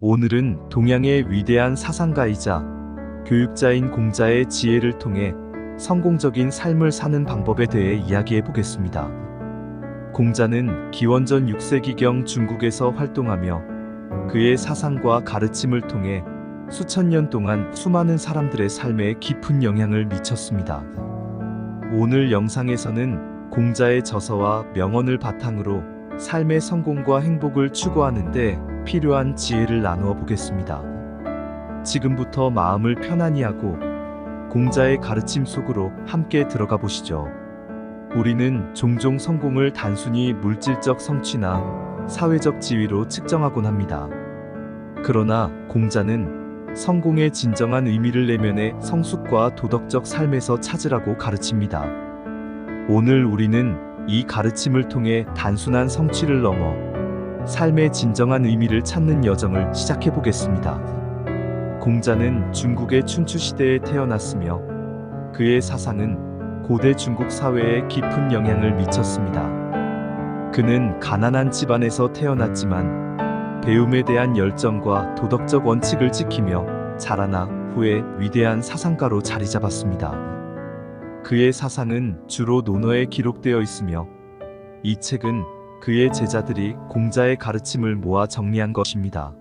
오늘은 동양의 위대한 사상가이자 교육자인 공자의 지혜를 통해 성공적인 삶을 사는 방법에 대해 이야기해 보겠습니다. 공자는 기원전 6세기경 중국에서 활동하며 그의 사상과 가르침을 통해 수천 년 동안 수많은 사람들의 삶에 깊은 영향을 미쳤습니다. 오늘 영상에서는 공자의 저서와 명언을 바탕으로 삶의 성공과 행복을 추구하는 데 필요한 지혜를 나누어 보겠습니다. 지금부터 마음을 편안히 하고 공자의 가르침 속으로 함께 들어가 보시죠. 우리는 종종 성공을 단순히 물질적 성취나 사회적 지위로 측정하곤 합니다. 그러나 공자는 성공의 진정한 의미를 내면의 성숙과 도덕적 삶에서 찾으라고 가르칩니다. 오늘 우리는 이 가르침을 통해 단순한 성취를 넘어 삶의 진정한 의미를 찾는 여정을 시작해 보겠습니다. 공자는 중국의 춘추 시대에 태어났으며 그의 사상은 고대 중국 사회에 깊은 영향을 미쳤습니다. 그는 가난한 집안에서 태어났지만 배움에 대한 열정과 도덕적 원칙을 지키며 자라나 후에 위대한 사상가로 자리 잡았습니다. 그의 사상은 주로 논어에 기록되어 있으며 이 책은 그의 제자들이 공자의 가르침을 모아 정리한 것입니다.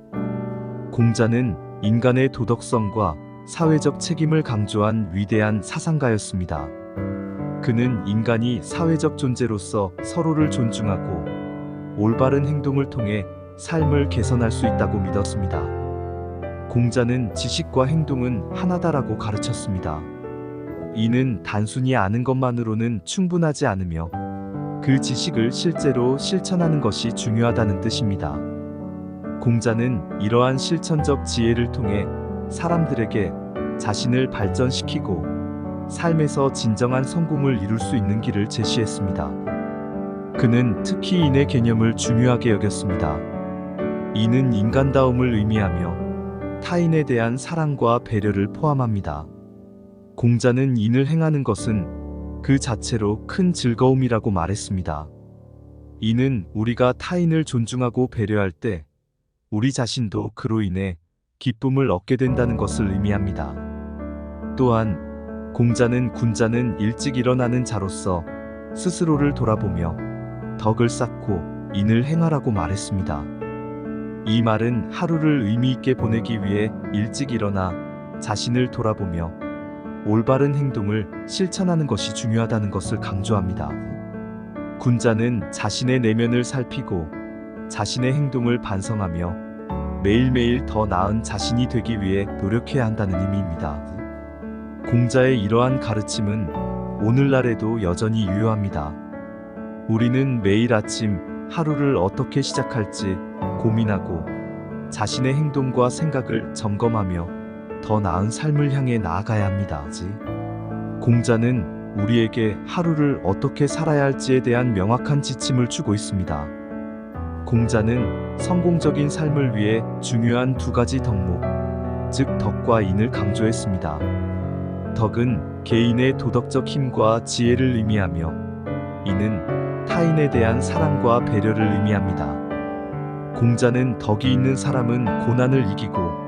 공자는 인간의 도덕성과 사회적 책임을 강조한 위대한 사상가였습니다. 그는 인간이 사회적 존재로서 서로를 존중하고 올바른 행동을 통해 삶을 개선할 수 있다고 믿었습니다. 공자는 지식과 행동은 하나다라고 가르쳤습니다. 이는 단순히 아는 것만으로는 충분하지 않으며 그 지식을 실제로 실천하는 것이 중요하다는 뜻입니다. 공자는 이러한 실천적 지혜를 통해 사람들에게 자신을 발전시키고 삶에서 진정한 성공을 이룰 수 있는 길을 제시했습니다. 그는 특히 인의 개념을 중요하게 여겼습니다. 인은 인간다움을 의미하며 타인에 대한 사랑과 배려를 포함합니다. 공자는 인을 행하는 것은 그 자체로 큰 즐거움이라고 말했습니다. 이는 우리가 타인을 존중하고 배려할 때 우리 자신도 그로 인해 기쁨을 얻게 된다는 것을 의미합니다. 또한 공자는 군자는 일찍 일어나는 자로서 스스로를 돌아보며 덕을 쌓고 인을 행하라고 말했습니다. 이 말은 하루를 의미 있게 보내기 위해 일찍 일어나 자신을 돌아보며 올바른 행동을 실천하는 것이 중요하다는 것을 강조합니다. 군자는 자신의 내면을 살피고 자신의 행동을 반성하며 매일매일 더 나은 자신이 되기 위해 노력해야 한다는 의미입니다. 공자의 이러한 가르침은 오늘날에도 여전히 유효합니다. 우리는 매일 아침 하루를 어떻게 시작할지 고민하고 자신의 행동과 생각을 점검하며 더 나은 삶을 향해 나아가야 합니다. 공자는 우리에게 하루를 어떻게 살아야 할지에 대한 명확한 지침을 주고 있습니다. 공자는 성공적인 삶을 위해 중요한 두 가지 덕목, 즉 덕과 인을 강조했습니다. 덕은 개인의 도덕적 힘과 지혜를 의미하며 인은 타인에 대한 사랑과 배려를 의미합니다. 공자는 덕이 있는 사람은 고난을 이기고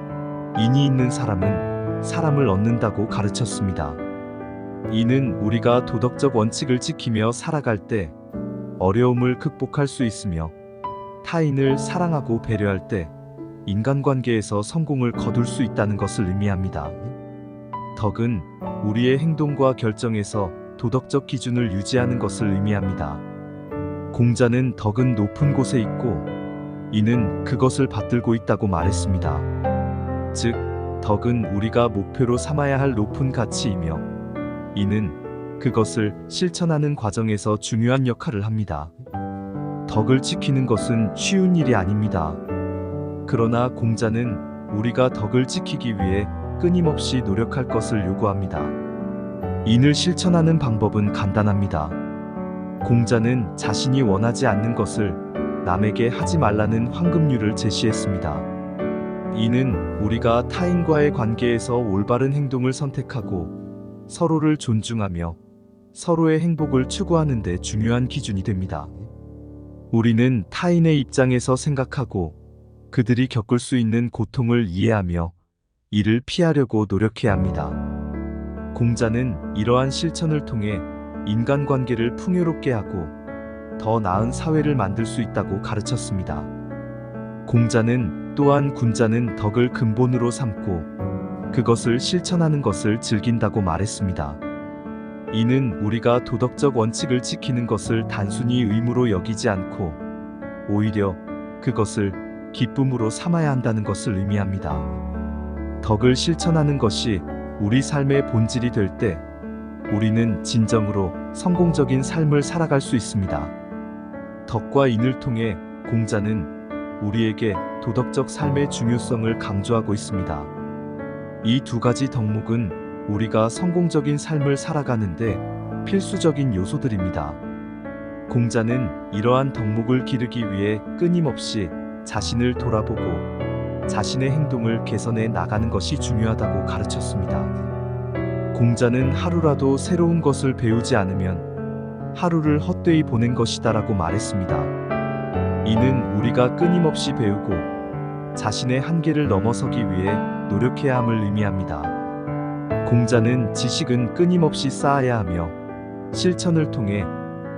인이 있는 사람은 사람을 얻는다고 가르쳤습니다. 이는 우리가 도덕적 원칙을 지키며 살아갈 때 어려움을 극복할 수 있으며 타인을 사랑하고 배려할 때 인간관계에서 성공을 거둘 수 있다는 것을 의미합니다. 덕은 우리의 행동과 결정에서 도덕적 기준을 유지하는 것을 의미합니다. 공자는 덕은 높은 곳에 있고 이는 그것을 받들고 있다고 말했습니다. 즉, 덕은 우리가 목표로 삼아야 할 높은 가치이며 이는 그것을 실천하는 과정에서 중요한 역할을 합니다. 덕을 지키는 것은 쉬운 일이 아닙니다. 그러나 공자는 우리가 덕을 지키기 위해 끊임없이 노력할 것을 요구합니다. 인을 실천하는 방법은 간단합니다. 공자는 자신이 원하지 않는 것을 남에게 하지 말라는 황금률을 제시했습니다. 이는 우리가 타인과의 관계에서 올바른 행동을 선택하고 서로를 존중하며 서로의 행복을 추구하는 데 중요한 기준이 됩니다. 우리는 타인의 입장에서 생각하고 그들이 겪을 수 있는 고통을 이해하며 이를 피하려고 노력해야 합니다. 공자는 이러한 실천을 통해 인간관계를 풍요롭게 하고 더 나은 사회를 만들 수 있다고 가르쳤습니다. 공자는 또한 군자는 덕을 근본으로 삼고 그것을 실천하는 것을 즐긴다고 말했습니다. 이는 우리가 도덕적 원칙을 지키는 것을 단순히 의무로 여기지 않고 오히려 그것을 기쁨으로 삼아야 한다는 것을 의미합니다. 덕을 실천하는 것이 우리 삶의 본질이 될 때 우리는 진정으로 성공적인 삶을 살아갈 수 있습니다. 덕과 인을 통해 공자는 우리에게 도덕적 삶의 중요성을 강조하고 있습니다. 이 두 가지 덕목은 우리가 성공적인 삶을 살아가는데 필수적인 요소들입니다. 공자는 이러한 덕목을 기르기 위해 끊임없이 자신을 돌아보고 자신의 행동을 개선해 나가는 것이 중요하다고 가르쳤습니다. 공자는 하루라도 새로운 것을 배우지 않으면 하루를 헛되이 보낸 것이다라고 말했습니다. 이는 우리가 끊임없이 배우고 자신의 한계를 넘어서기 위해 노력해야 함을 의미합니다. 공자는 지식은 끊임없이 쌓아야 하며 실천을 통해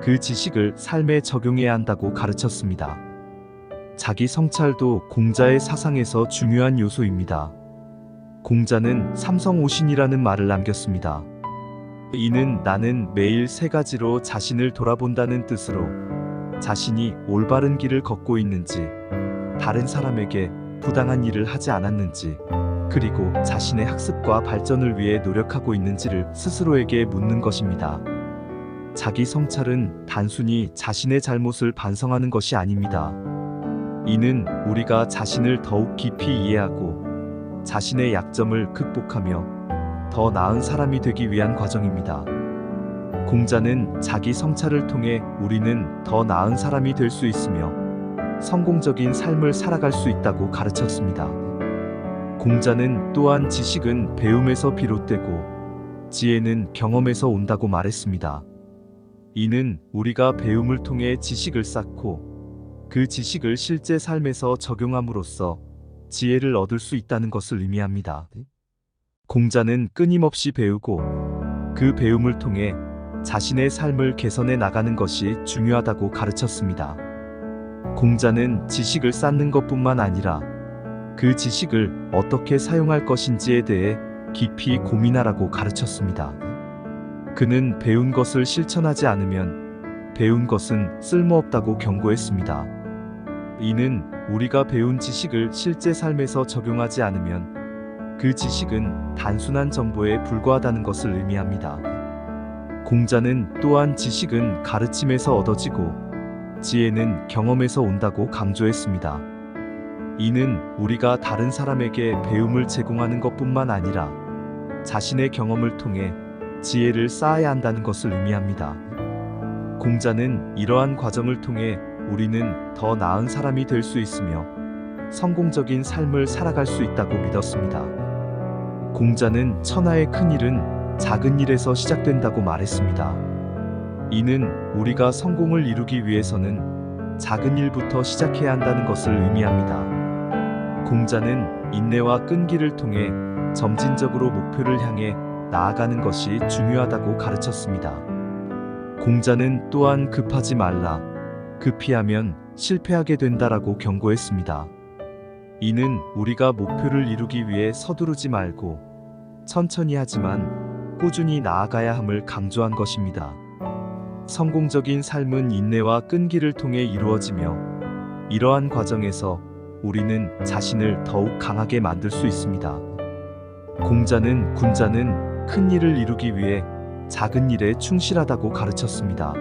그 지식을 삶에 적용해야 한다고 가르쳤습니다. 자기 성찰도 공자의 사상에서 중요한 요소입니다. 공자는 삼성오신이라는 말을 남겼습니다. 이는 나는 매일 세 가지로 자신을 돌아본다는 뜻으로 자신이 올바른 길을 걷고 있는지, 다른 사람에게 부당한 일을 하지 않았는지, 그리고 자신의 학습과 발전을 위해 노력하고 있는지를 스스로에게 묻는 것입니다. 자기 성찰은 단순히 자신의 잘못을 반성하는 것이 아닙니다. 이는 우리가 자신을 더욱 깊이 이해하고 자신의 약점을 극복하며 더 나은 사람이 되기 위한 과정입니다. 공자는 자기 성찰을 통해 우리는 더 나은 사람이 될 수 있으며 성공적인 삶을 살아갈 수 있다고 가르쳤습니다. 공자는 또한 지식은 배움에서 비롯되고 지혜는 경험에서 온다고 말했습니다. 이는 우리가 배움을 통해 지식을 쌓고 그 지식을 실제 삶에서 적용함으로써 지혜를 얻을 수 있다는 것을 의미합니다. 공자는 끊임없이 배우고 그 배움을 통해 자신의 삶을 개선해 나가는 것이 중요하다고 가르쳤습니다. 공자는 지식을 쌓는 것뿐만 아니라 그 지식을 어떻게 사용할 것인지에 대해 깊이 고민하라고 가르쳤습니다. 그는 배운 것을 실천하지 않으면 배운 것은 쓸모없다고 경고했습니다. 이는 우리가 배운 지식을 실제 삶에서 적용하지 않으면 그 지식은 단순한 정보에 불과하다는 것을 의미합니다. 공자는 또한 지식은 가르침에서 얻어지고 지혜는 경험에서 온다고 강조했습니다. 이는 우리가 다른 사람에게 배움을 제공하는 것뿐만 아니라 자신의 경험을 통해 지혜를 쌓아야 한다는 것을 의미합니다. 공자는 이러한 과정을 통해 우리는 더 나은 사람이 될 수 있으며 성공적인 삶을 살아갈 수 있다고 믿었습니다. 공자는 천하의 큰 일은 작은 일에서 시작된다고 말했습니다. 이는 우리가 성공을 이루기 위해서는 작은 일부터 시작해야 한다는 것을 의미합니다. 공자는 인내와 끈기를 통해 점진적으로 목표를 향해 나아가는 것이 중요하다고 가르쳤습니다. 공자는 또한 급하지 말라, 급히 하면 실패하게 된다라고 경고했습니다. 이는 우리가 목표를 이루기 위해 서두르지 말고 천천히 하지만 꾸준히 나아가야 함을 강조한 것입니다. 성공적인 삶은 인내와 끈기를 통해 이루어지며 이러한 과정에서 우리는 자신을 더욱 강하게 만들 수 있습니다. 공자는 군자는 큰 일을 이루기 위해 작은 일에 충실하다고 가르쳤습니다.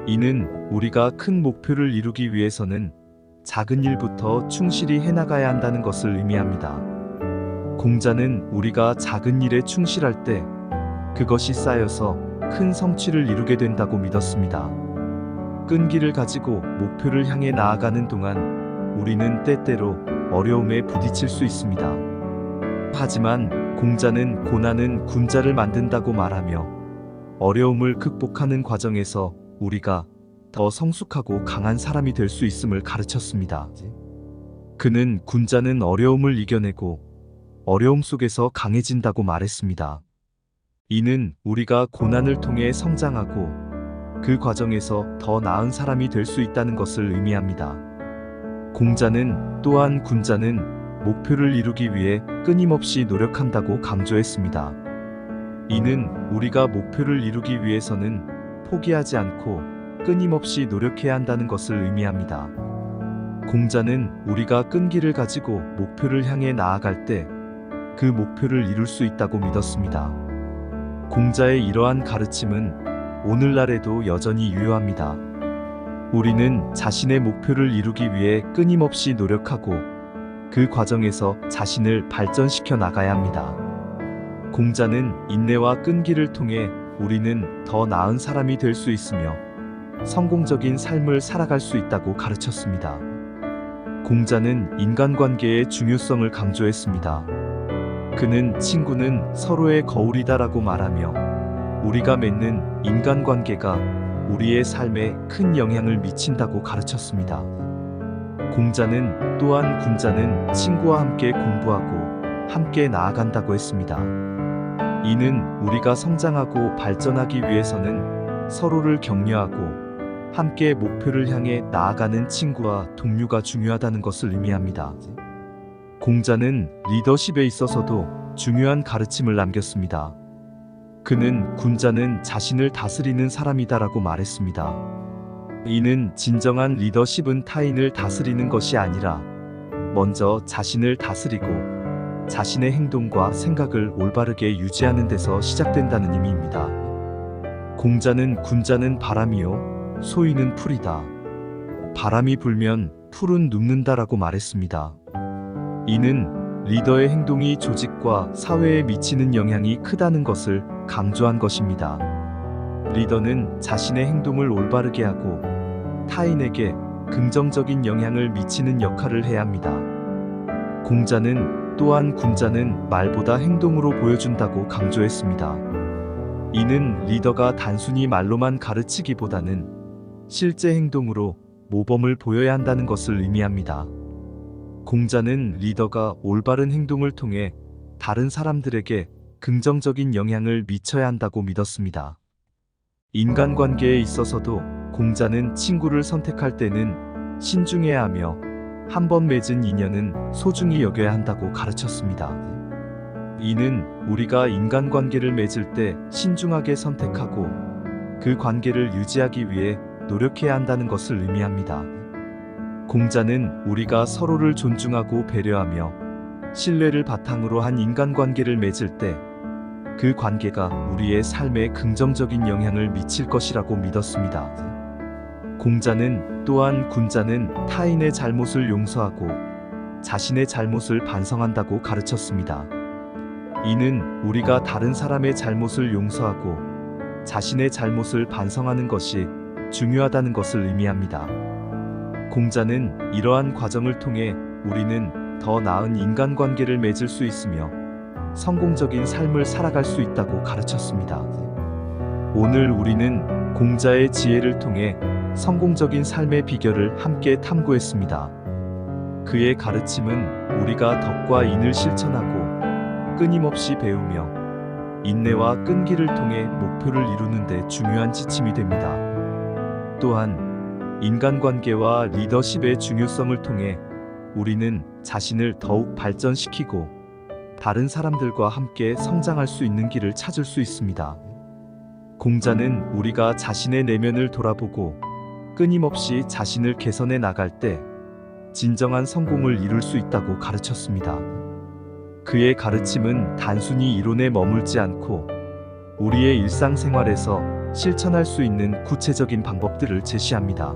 이는 우리가 큰 목표를 이루기 위해서는 작은 일부터 충실히 해나가야 한다는 것을 의미합니다. 공자는 우리가 작은 일에 충실할 때 그것이 쌓여서 큰 성취를 이루게 된다고 믿었습니다. 끈기를 가지고 목표를 향해 나아가는 동안 우리는 때때로 어려움에 부딪힐 수 있습니다. 하지만 공자는 고난은 군자를 만든다고 말하며 어려움을 극복하는 과정에서 우리가 더 성숙하고 강한 사람이 될 수 있음을 가르쳤습니다. 그는 군자는 어려움을 이겨내고 어려움 속에서 강해진다고 말했습니다. 이는 우리가 고난을 통해 성장하고 그 과정에서 더 나은 사람이 될 수 있다는 것을 의미합니다. 공자는 또한 군자는 목표를 이루기 위해 끊임없이 노력한다고 강조했습니다. 이는 우리가 목표를 이루기 위해서는 포기하지 않고 끊임없이 노력해야 한다는 것을 의미합니다. 공자는 우리가 끈기를 가지고 목표를 향해 나아갈 때 그 목표를 이룰 수 있다고 믿었습니다. 공자의 이러한 가르침은 오늘날에도 여전히 유효합니다. 우리는 자신의 목표를 이루기 위해 끊임없이 노력하고 그 과정에서 자신을 발전시켜 나가야 합니다. 공자는 인내와 끈기를 통해 우리는 더 나은 사람이 될 수 있으며 성공적인 삶을 살아갈 수 있다고 가르쳤습니다. 공자는 인간관계의 중요성을 강조했습니다. 그는 친구는 서로의 거울이다라고 말하며 우리가 맺는 인간관계가 우리의 삶에 큰 영향을 미친다고 가르쳤습니다. 공자는 또한 군자는 친구와 함께 공부하고 함께 나아간다고 했습니다. 이는 우리가 성장하고 발전하기 위해서는 서로를 격려하고 함께 목표를 향해 나아가는 친구와 동료가 중요하다는 것을 의미합니다. 공자는 리더십에 있어서도 중요한 가르침을 남겼습니다. 그는 군자는 자신을 다스리는 사람이다라고 말했습니다. 이는 진정한 리더십은 타인을 다스리는 것이 아니라 먼저 자신을 다스리고 자신의 행동과 생각을 올바르게 유지하는 데서 시작된다는 의미입니다. 공자는 군자는 바람이요 소위는 풀이다. 바람이 불면 풀은 눕는다라고 말했습니다. 이는 리더의 행동이 조직과 사회에 미치는 영향이 크다는 것을 강조한 것입니다. 리더는 자신의 행동을 올바르게 하고 타인에게 긍정적인 영향을 미치는 역할을 해야 합니다. 공자는 또한 군자는 말보다 행동으로 보여준다고 강조했습니다. 이는 리더가 단순히 말로만 가르치기보다는 실제 행동으로 모범을 보여야 한다는 것을 의미합니다. 공자는 리더가 올바른 행동을 통해 다른 사람들에게 긍정적인 영향을 미쳐야 한다고 믿었습니다. 인간관계에 있어서도 공자는 친구를 선택할 때는 신중해야 하며 한 번 맺은 인연은 소중히 여겨야 한다고 가르쳤습니다. 이는 우리가 인간관계를 맺을 때 신중하게 선택하고 그 관계를 유지하기 위해 노력해야 한다는 것을 의미합니다. 공자는 우리가 서로를 존중하고 배려하며 신뢰를 바탕으로 한 인간관계를 맺을 때 그 관계가 우리의 삶에 긍정적인 영향을 미칠 것이라고 믿었습니다. 공자는 또한 군자는 타인의 잘못을 용서하고 자신의 잘못을 반성한다고 가르쳤습니다. 이는 우리가 다른 사람의 잘못을 용서하고 자신의 잘못을 반성하는 것이 중요하다는 것을 의미합니다. 공자는 이러한 과정을 통해 우리는 더 나은 인간관계를 맺을 수 있으며 성공적인 삶을 살아갈 수 있다고 가르쳤습니다. 오늘 우리는 공자의 지혜를 통해 성공적인 삶의 비결을 함께 탐구했습니다. 그의 가르침은 우리가 덕과 인을 실천하고 끊임없이 배우며 인내와 끈기를 통해 목표를 이루는 데 중요한 지침이 됩니다. 또한 인간관계와 리더십의 중요성을 통해 우리는 자신을 더욱 발전시키고 다른 사람들과 함께 성장할 수 있는 길을 찾을 수 있습니다. 공자는 우리가 자신의 내면을 돌아보고 끊임없이 자신을 개선해 나갈 때 진정한 성공을 이룰 수 있다고 가르쳤습니다. 그의 가르침은 단순히 이론에 머물지 않고 우리의 일상생활에서 실천할 수 있는 구체적인 방법들을 제시합니다.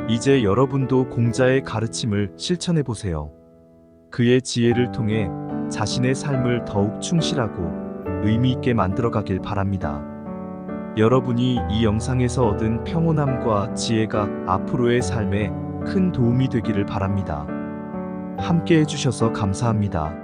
이제 여러분도 공자의 가르침을 실천해 보세요. 그의 지혜를 통해 자신의 삶을 더욱 충실하고 의미 있게 만들어 가길 바랍니다. 여러분이 이 영상에서 얻은 평온함과 지혜가 앞으로의 삶에 큰 도움이 되기를 바랍니다. 함께 해주셔서 감사합니다.